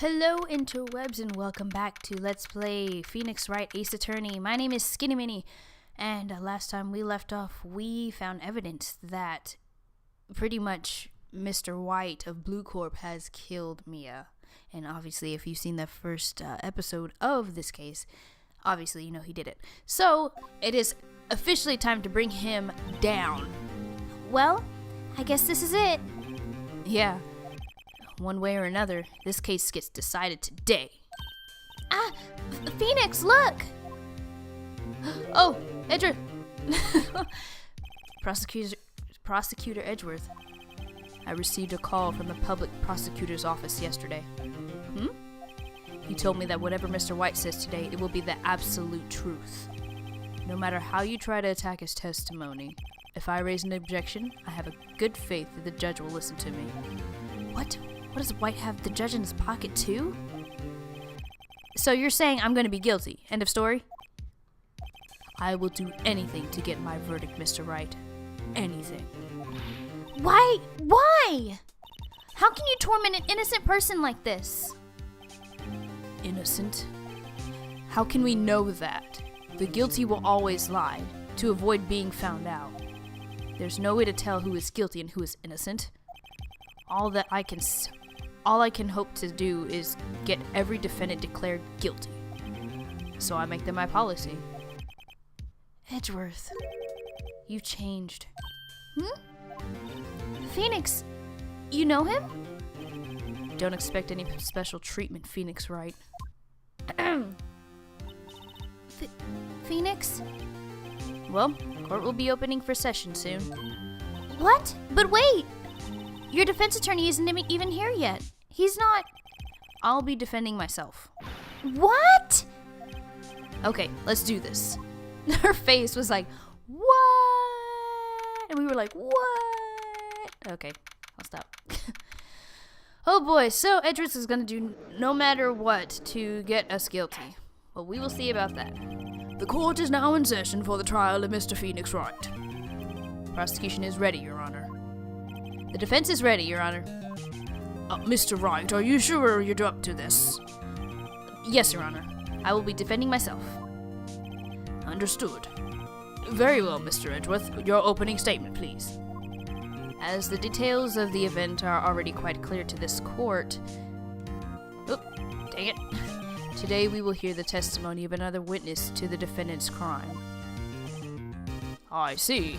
Hello interwebs and welcome back to Let's Play Phoenix Wright Ace Attorney. My name is Skinny Mini, and last time we left off we found evidence that pretty much Mr. White of Blue Corp has killed Mia. And obviously if you've seen the first episode of this case, obviously you know he did it. So it is officially time to bring him down. Well, I guess this is it. Yeah. One way or another, this case gets decided today. Phoenix, look! Oh, Edgeworth! Prosecutor Edgeworth. I received a call from the public prosecutor's office yesterday. He told me that whatever Mr. White says today, it will be the absolute truth. No matter how you try to attack his testimony, if I raise an objection, I have a good faith that the judge will listen to me. What? What does White have the judge in his pocket too? So you're saying I'm going to be guilty. End of story? I will do anything to get my verdict, Mr. Wright. Anything. Why? How can you torment an innocent person like this? Innocent? How can we know that? The guilty will always lie, to avoid being found out. There's no way to tell who is guilty and who is innocent. All I can hope to do is get every defendant declared guilty. So I make them my policy. Edgeworth, you changed. Phoenix, you know him? Don't expect any special treatment, Phoenix Wright. Phoenix? Well, court will be opening for session soon. What? But wait! Your defense attorney isn't even here yet. He's not... I'll be defending myself. What? Okay, let's do this. Her face was like, what? And we were like, what? Okay, I'll stop. Oh boy, so Edgeworth is gonna do no matter what to get us guilty. Well, we will see about that. The court is now in session for the trial of Mr. Phoenix Wright. Prosecution is ready, Your Honor. The defense is ready, Your Honor. Mr. Wright, are you sure you're up to this? Yes, Your Honor. I will be defending myself. Understood. Very well, Mr. Edgeworth. Your opening statement, please. As the details of the event are already quite clear to this court... Oh, dang it. Today we will hear the testimony of another witness to the defendant's crime. I see.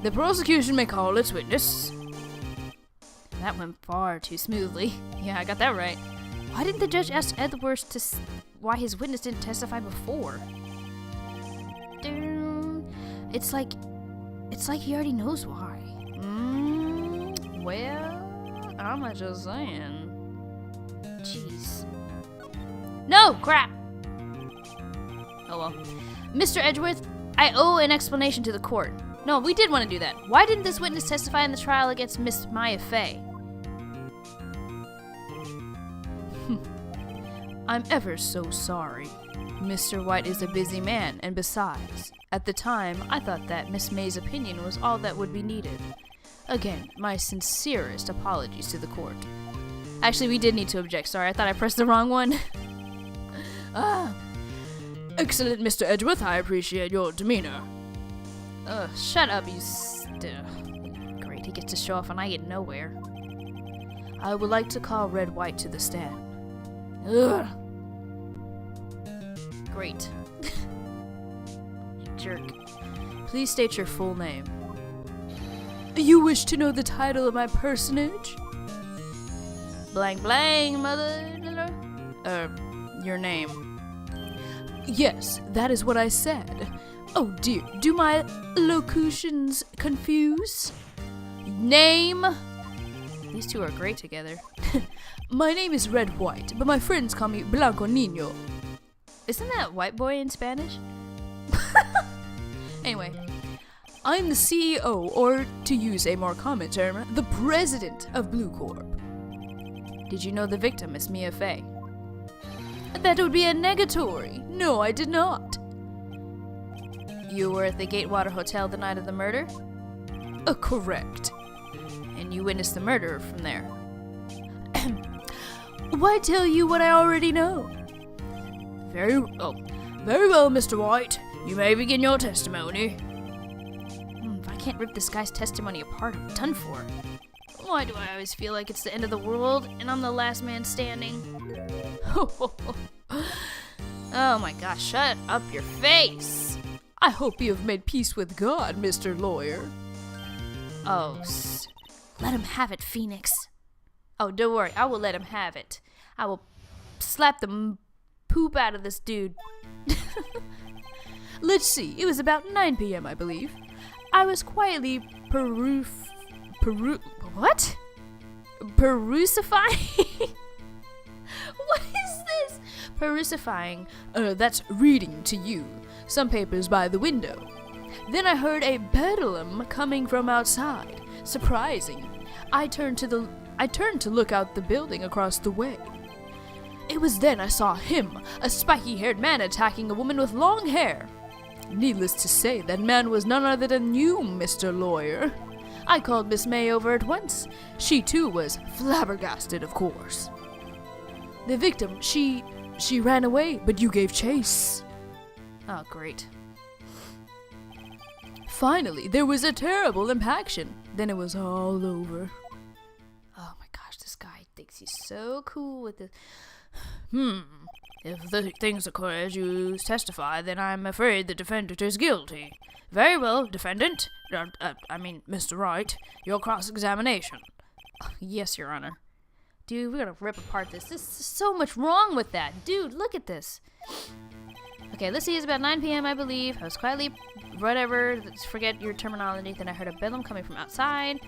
The prosecution may call its witness. That went far too smoothly. Yeah, I got that right. Why didn't the judge ask Edgeworth why his witness didn't testify before? It's like he already knows why. Well, I'm just saying. Jeez. No, crap! Oh well. Mr. Edgeworth, I owe an explanation to the court. No, we did want to do that. Why didn't this witness testify in the trial against Miss Maya Fey? I'm ever so sorry. Mr. White is a busy man, and besides, at the time, I thought that Miss May's opinion was all that would be needed. Again, my sincerest apologies to the court. Actually, we did need to object. Sorry, I thought I pressed the wrong one. Excellent, Mr. Edgeworth. I appreciate your demeanor. Shut up, you Great, he gets to show off and I get nowhere. I would like to call Red White to the stand. Ugh. Great. You jerk. Please state your full name. You wish to know the title of my personage? Blank blank, mother... your name. Yes, that is what I said. Oh dear, do my locutions confuse? Name? These two are great together. My name is Red White, but my friends call me Blanco Niño. Isn't that white boy in Spanish? Anyway, I'm the CEO, or to use a more common term, the president of Blue Corp. Did you know the victim is Mia Fey? That would be a negatory. No, I did not. You were at the Gatewater Hotel the night of the murder? Correct. And you witnessed the murder from there. Why tell you what I already know? Very well, Mr. White. You may begin your testimony. If I can't rip this guy's testimony apart, I'm done for. Why do I always feel like it's the end of the world and I'm the last man standing? Oh my gosh, shut up your face! I hope you have made peace with God, Mr. Lawyer. Oh, Let him have it, Phoenix. Oh, don't worry, I will let him have it. I will slap the poop out of this dude. Let's see, it was about 9 p.m., I believe. I was quietly what? Perusifying? What is this? Perusifying. That's reading to you. Some papers by the window. Then I heard a bedlam coming from outside. Surprising. I turned to look out the building across the way. It was then I saw him, a spiky-haired man attacking a woman with long hair. Needless to say, that man was none other than you, Mr. Lawyer. I called Miss May over at once. She too was flabbergasted, of course. The victim, she ran away, but you gave chase. Oh, great. Finally, there was a terrible impaction. Then it was all over. Oh my gosh, this guy thinks he's so cool with this. If the things occur as you testify, then I'm afraid the defendant is guilty. Very well, defendant. Mr. Wright, your cross-examination. Yes, Your Honor. Dude, we're gonna rip apart this. There's so much wrong with that. Dude, look at this. Okay, let's see, it's about 9 p.m., I believe. I was quietly, whatever, let's forget your terminology. Then I heard a bedlam coming from outside.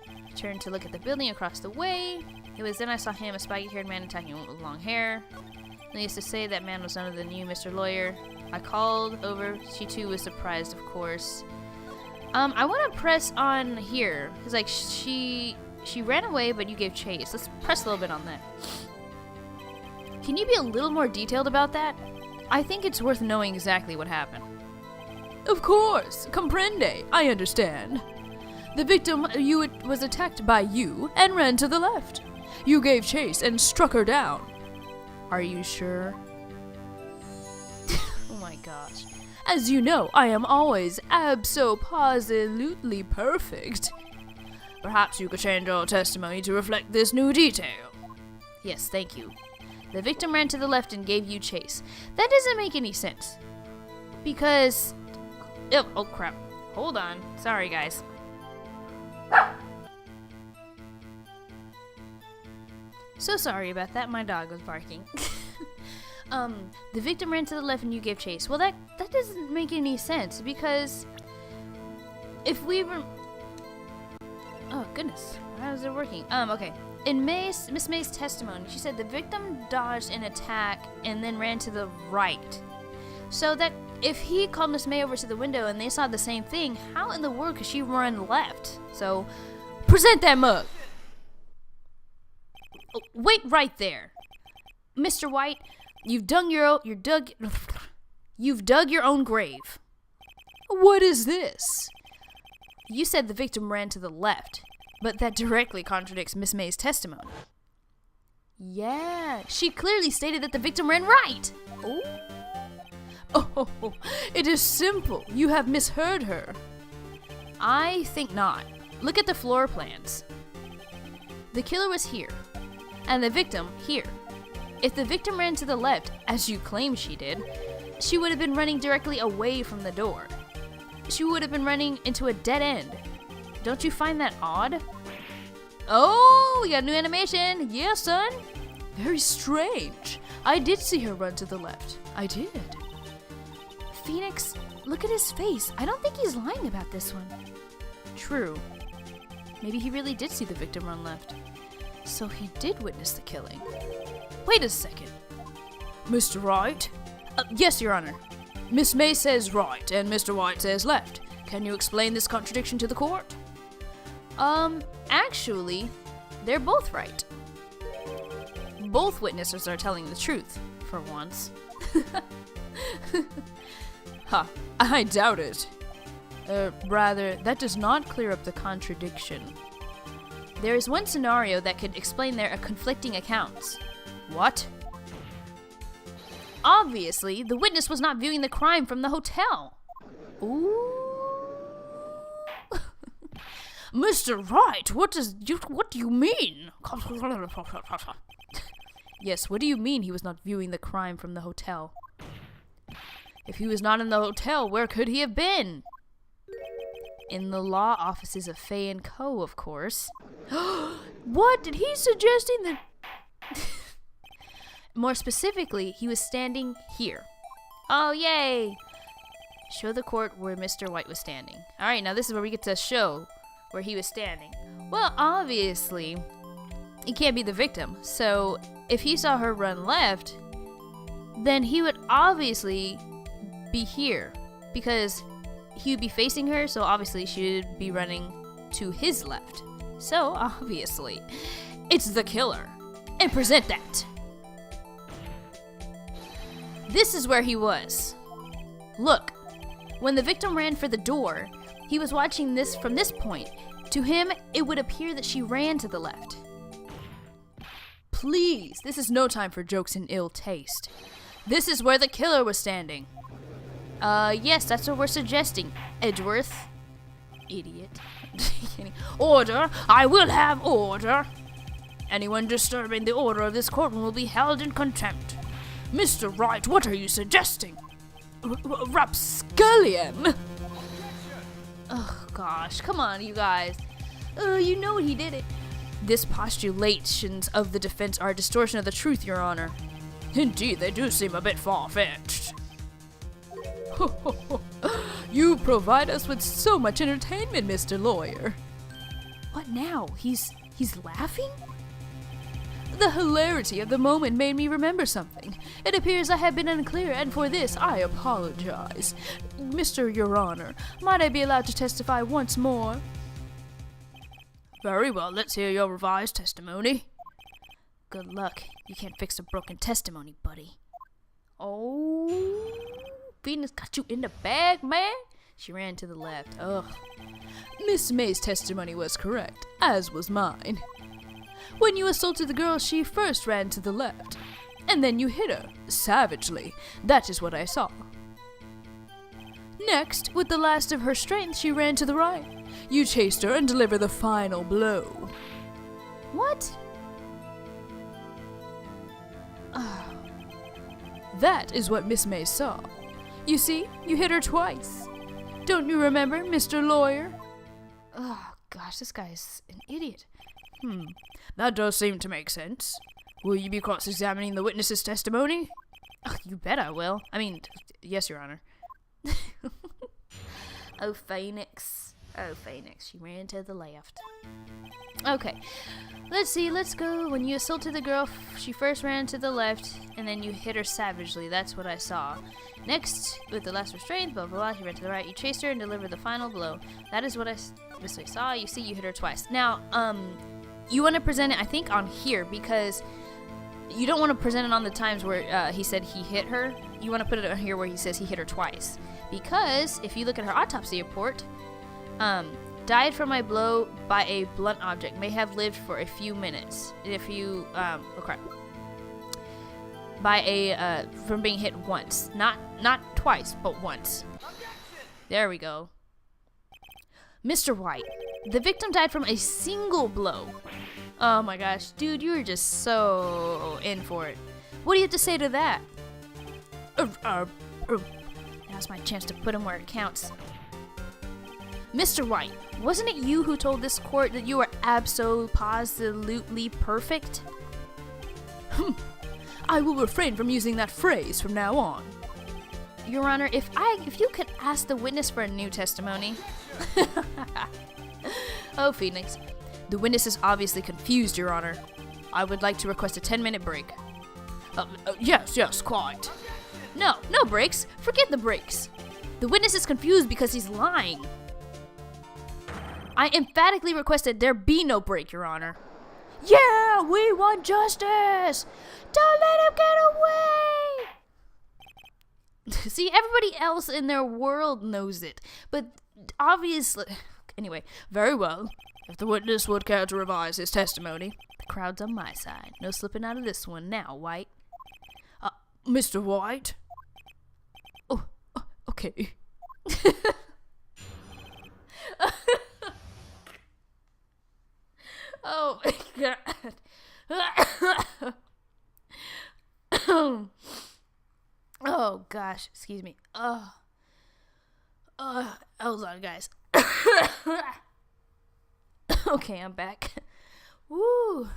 I turned to look at the building across the way. It was then I saw him, a spiky-haired man attacking a woman with long hair. Needless to say, that man was none other than you, Mr. Lawyer. I called over. She too was surprised, of course. I want to press on here. It's like she ran away, but you gave chase. Let's press a little bit on that. Can you be a little more detailed about that? I think it's worth knowing exactly what happened. Of course. Comprende. I understand. The victim was attacked by you and ran to the left. You gave chase and struck her down. Are you sure? Oh my gosh. As you know, I am always abso-positively perfect. Perhaps you could change your testimony to reflect this new detail. Yes, thank you. The victim ran to the left and gave you chase. That doesn't make any sense. Because... Oh crap. Hold on. Sorry, guys. So sorry about that. My dog was barking. The victim ran to the left and you gave chase. Well, that doesn't make any sense because if we were... Oh, goodness. How is it working? Okay. In Miss May's testimony, she said the victim dodged an attack and then ran to the right. So that if he called Miss May over to the window and they saw the same thing, how in the world could she run left? So, present that mug. Oh, wait right there. Mr. White, you've dug your own grave. What is this? You said the victim ran to the left, but that directly contradicts Miss May's testimony. Yeah, she clearly stated that the victim ran right. Oh, it is simple. You have misheard her. I think not. Look at the floor plans. The killer was here, and the victim here. If the victim ran to the left, as you claim she did, she would have been running directly away from the door. She would have been running into a dead end. Don't you find that odd? Oh, we got a new animation. Yeah, son. Very strange. I did see her run to the left. I did. Phoenix, look at his face. I don't think he's lying about this one. True. Maybe he really did see the victim run left. So he did witness the killing. Wait a second. Mr. Wright? Yes, Your Honor. Miss May says right and Mr. White says left. Can you explain this contradiction to the court? Actually, they're both right. Both witnesses are telling the truth, for once. Ha, I doubt it. Rather, that does not clear up the contradiction. There is one scenario that could explain their conflicting accounts. What? Obviously, the witness was not viewing the crime from the hotel. Ooh. Mr. Wright, what do you mean? Yes, what do you mean he was not viewing the crime from the hotel? If he was not in the hotel, where could he have been? In the law offices of Fay & Co., of course. What? Did he suggesting that... More specifically, he was standing here. Oh, yay! Show the court where Mr. White was standing. Alright, now this is where we get to show where he was standing. Well, obviously, he can't be the victim. So, if he saw her run left, then he would obviously be here. Because he would be facing her, so obviously she would be running to his left. So, obviously, it's the killer. And present that. This is where he was. Look, when the victim ran for the door, he was watching this from this point. To him, it would appear that she ran to the left. Please, this is no time for jokes in ill taste. This is where the killer was standing. Yes, that's what we're suggesting, Edgeworth. Idiot. Order! I will have order! Anyone disturbing the order of this courtroom will be held in contempt. Mr. Wright, what are you suggesting? Rapscallion! Oh, gosh. Come on, you guys. You know he did it. This postulations of the defense are a distortion of the truth, Your Honor. Indeed, they do seem a bit far-fetched. You provide us with so much entertainment, Mr. Lawyer. What now? He's laughing? The hilarity of the moment made me remember something. It appears I have been unclear, and for this I apologize. Mr. Your Honor, might I be allowed to testify once more? Very well, let's hear your revised testimony. Good luck. You can't fix a broken testimony, buddy. Oh, Venus got you in the bag, man? She ran to the left. Ugh. Miss May's testimony was correct, as was mine. When you assaulted the girl, she first ran to the left, and then you hit her, savagely. That is what I saw. Next, with the last of her strength, she ran to the right. You chased her and delivered the final blow. What? That is what Miss May saw. You see, you hit her twice. Don't you remember, Mr. Lawyer? Oh, gosh, this guy's an idiot. That does seem to make sense. Will you be cross-examining the witness's testimony? Oh, you bet I will. I mean, yes, Your Honor. Oh, Phoenix. Oh, Phoenix. She ran to the left. Okay. Let's see. Let's go. When you assaulted the girl, she first ran to the left, and then you hit her savagely. That's what I saw. Next, with the last restraint, blah, blah, blah, she ran to the right. You chased her and delivered the final blow. That is what I saw. You see, you hit her twice. Now, you want to present it, I think, on here, because you don't want to present it on the times where he said he hit her. You want to put it on here where he says he hit her twice. Because if you look at her autopsy report, died from a blow by a blunt object, may have lived for a few minutes. If you, by a, from being hit once. Not twice, but once. There we go. Mr. White, the victim died from a single blow. Oh my gosh, dude, you're just so in for it. What do you have to say to that? Now's my chance to put him where it counts. Mr. White, wasn't it you who told this court that you were absolutely perfect? I will refrain from using that phrase from now on. Your Honor, if you could ask the witness for a new testimony. Oh, Phoenix. The witness is obviously confused, Your Honor. I would like to request a 10-minute break. Yes, quite. No breaks. Forget the breaks. The witness is confused because he's lying. I emphatically requested there be no break, Your Honor. Yeah, we want justice. Don't let him get away. See, everybody else in their world knows it, but obviously... Anyway, very well. If the witness would care to revise his testimony. The crowd's on my side. No slipping out of this one now, White. Mr. White? Oh, okay. Oh my god. Oh gosh, excuse me. Hold on, guys. Okay, I'm back. Woo,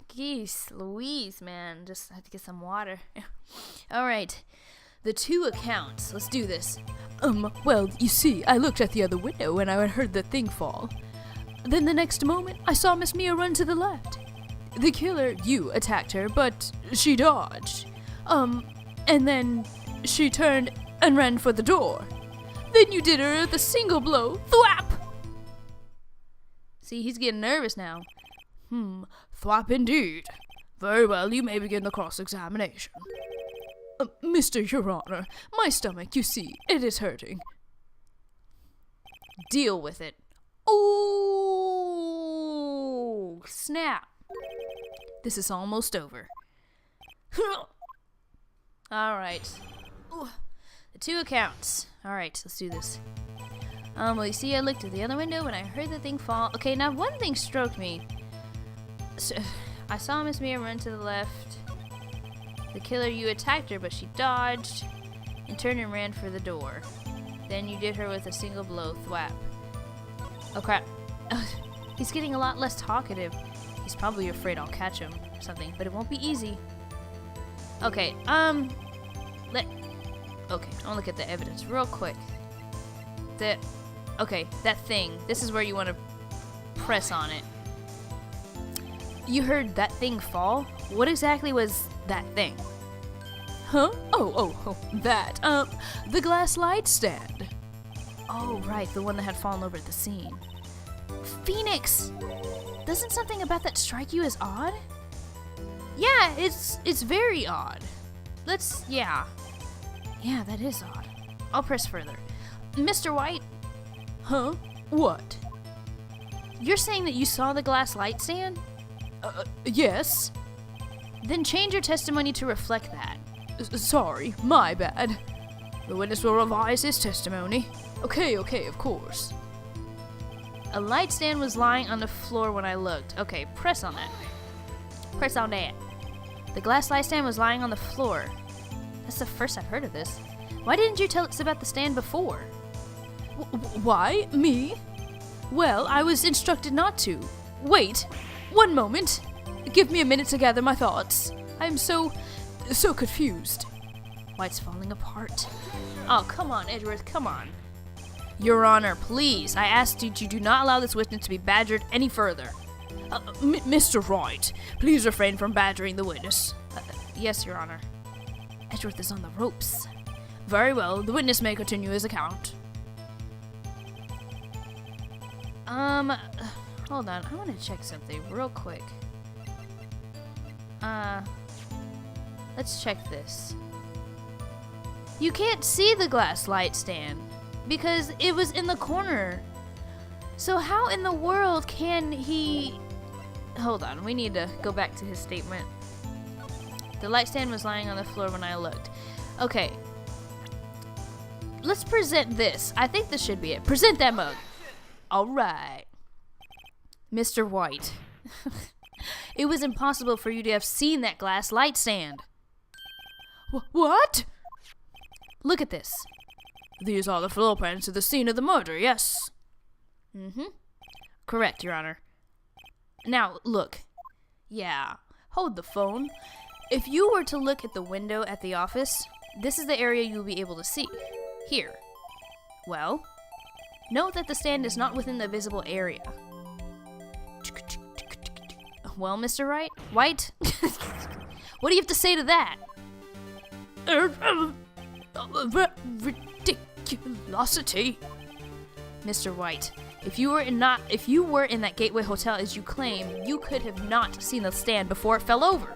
geez, Louise, man, just had to get some water. All right, the two accounts. Let's do this. Well, you see, I looked at the other window and I heard the thing fall. Then the next moment, I saw Miss Mia run to the left. The killer, you, attacked her, but she dodged. And then she turned and ran for the door. Then you did her the single blow, thwap! See, he's getting nervous now. Thwap indeed. Very well, you may begin the cross-examination. Mr. Your Honor, my stomach, you see, it is hurting. Deal with it. Oh, snap. This is almost over. Alright. The two accounts. Alright, let's do this. Well, you see, I looked at the other window and I heard the thing fall. Okay, now one thing stroked me. So, I saw Miss Mia run to the left. The killer, you attacked her, but she dodged and turned and ran for the door. Then you did her with a single blow, thwap. Oh crap. He's getting a lot less talkative. He's probably afraid I'll catch him or something, but it won't be easy. Okay, okay, I wanna look at the evidence real quick. Okay, that thing. This is where you want to press on it. You heard that thing fall? What exactly was that thing? Huh? Oh, that. The glass light stand. Oh, right, the one that had fallen over at the scene. Phoenix! Doesn't something about that strike you as odd? Yeah, it's very odd. Yeah, that is odd. I'll press further. Mr. White? Huh? What? You're saying that you saw the glass light stand? Yes. Then change your testimony to reflect that. Sorry, my bad. The witness will revise his testimony. Okay, of course. A light stand was lying on the floor when I looked. Okay, press on that. Press on that. The glass light stand was lying on the floor. That's the first I've heard of this. Why didn't you tell us about the stand before? Why? Me? Well, I was instructed not to. Wait, one moment. Give me a minute to gather my thoughts. I'm so confused. White's falling apart. Oh, come on, Edgeworth, come on. Your Honor, please, I asked you to do not allow this witness to be badgered any further. Mr. Wright, please refrain from badgering the witness. Yes, Your Honor. Edgeworth is on the ropes. Very well, the witness may continue his account. Hold on, I want to check something real quick. Let's check this. You can't see the glass light stand because it was in the corner. So how in the world can he... Hold on, we need to go back to his statement. The light stand was lying on the floor when I looked. Okay. Let's present this. I think this should be it. Present that mug. Alright. Mr. White. It was impossible for you to have seen that glass light stand. What? Look at this. These are the floor plans to the scene of the murder, yes? Correct, Your Honor. Now, look. Yeah, hold the phone. If you were to look at the window at the office, this is the area you'll be able to see. Here. Well, note that the stand is not within the visible area. Well, Mr. White? What do you have to say to that? Ridiculosity. Mr. White, if you were in that Gateway Hotel as you claim, you could have not seen the stand before it fell over.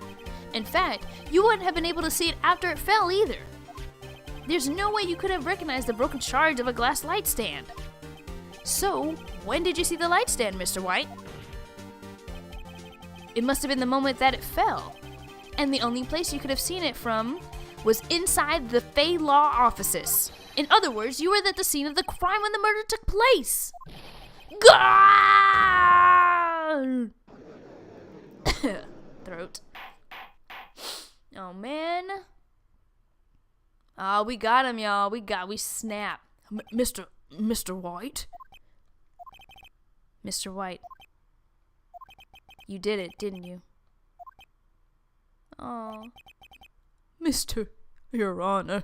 In fact, you wouldn't have been able to see it after it fell either. There's no way you could have recognized the broken shards of a glass light stand. So, when did you see the light stand, Mr. White? it must have been the moment that it fell. And the only place you could have seen it from was inside the Fey Law offices. In other words, you were at the scene of the crime when the murder took place. God! Throat. Oh, man. Oh, we got him, y'all. We snap. Mr. White? Mr. White. You did it, didn't you? Oh. Your Honor.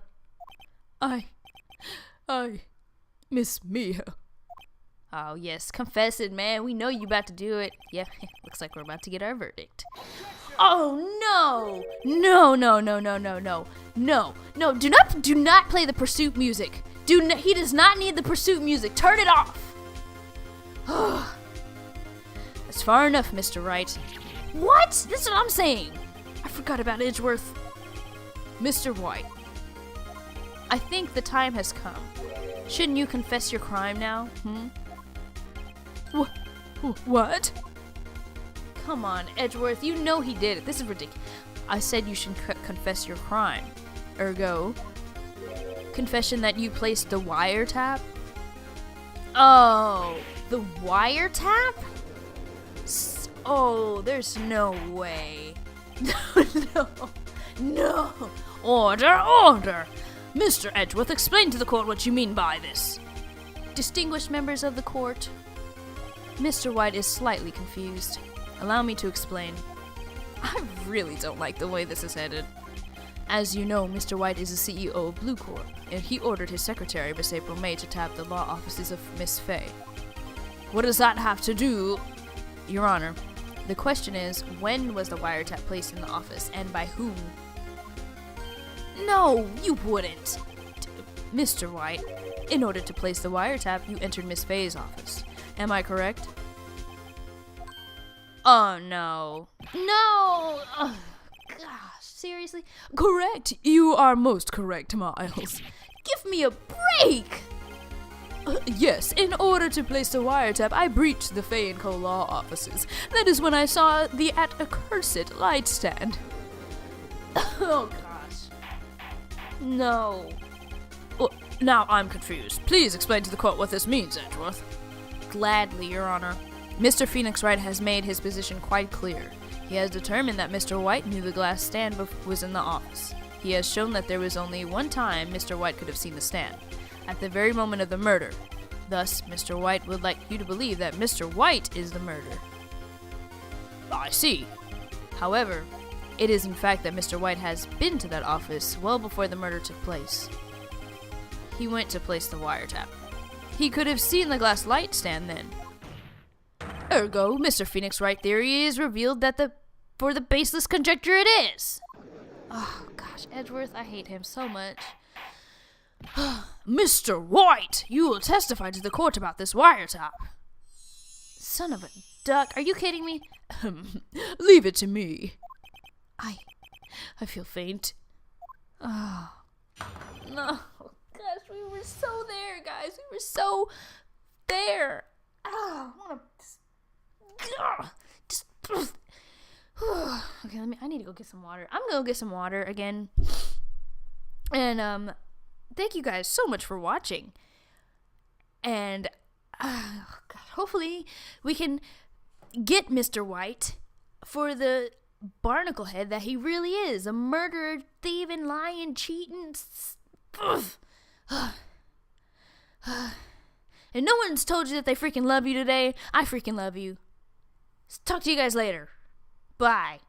I, Miss Mia. Oh, yes. Confess it, man. We know you about to do it. Yep. Looks like we're about to get our verdict. Oh, no. No. Do not play the pursuit music. He does not need the pursuit music. Turn it off. That's far enough, Mr. Wright. What? This is what I'm saying. I forgot about Edgeworth. Mr. White, I think the time has come. Shouldn't you confess your crime now? What? Come on, Edgeworth, you know he did it. This is ridiculous. I said you should confess your crime. Ergo, confession that you placed the wiretap? Oh, the wiretap? Oh, there's no way. No. Order! Mr. Edgeworth, explain to the court what you mean by this. Distinguished members of the court, Mr. White is slightly confused. Allow me to explain. I really don't like the way this is headed. As you know, Mr. White is the CEO of Blue Corp, and he ordered his secretary, Miss April May, to tap the law offices of Miss Fay. What does that have to do? Your Honor, the question is, when was the wiretap placed in the office, and by whom? No, you wouldn't. Mr. White, in order to place the wiretap, you entered Miss Fay's office. Am I correct? Oh, no. No! Ugh, gosh, seriously? Correct. You are most correct, Miles. Give me a break! Yes, in order to place the wiretap, I breached the Fay & Co. law offices. That is when I saw the accursed light stand. Oh, gosh. No. Well, now I'm confused. Please explain to the court what this means, Edgeworth. Gladly, Your Honor. Mr. Phoenix Wright has made his position quite clear. He has determined that Mr. White knew the glass stand was in the office. He has shown that there was only one time Mr. White could have seen the stand, at the very moment of the murder. Thus, Mr. White would like you to believe that Mr. White is the murderer. I see. However, it is in fact that Mr. White has been to that office well before the murder took place. He went to place the wiretap. He could have seen the glass light stand then. Ergo, Mr. Phoenix Wright theory is revealed that for the baseless conjecture it is. Oh, gosh, Edgeworth, I hate him so much. Mr. White, you will testify to the court about this wiretap. Son of a duck, are you kidding me? Leave it to me. I feel faint. Oh, no. Gosh, we were so there, guys. We were so there. Oh, I want to okay, I need to go get some water. I'm gonna go get some water again. And thank you guys so much for watching. And God, hopefully we can get Mr. White for the barnacle head that he really is, a murderer, thieving, lying, cheating. And no one's told you that they freaking love you today. I freaking love you. Talk to you guys later. Bye.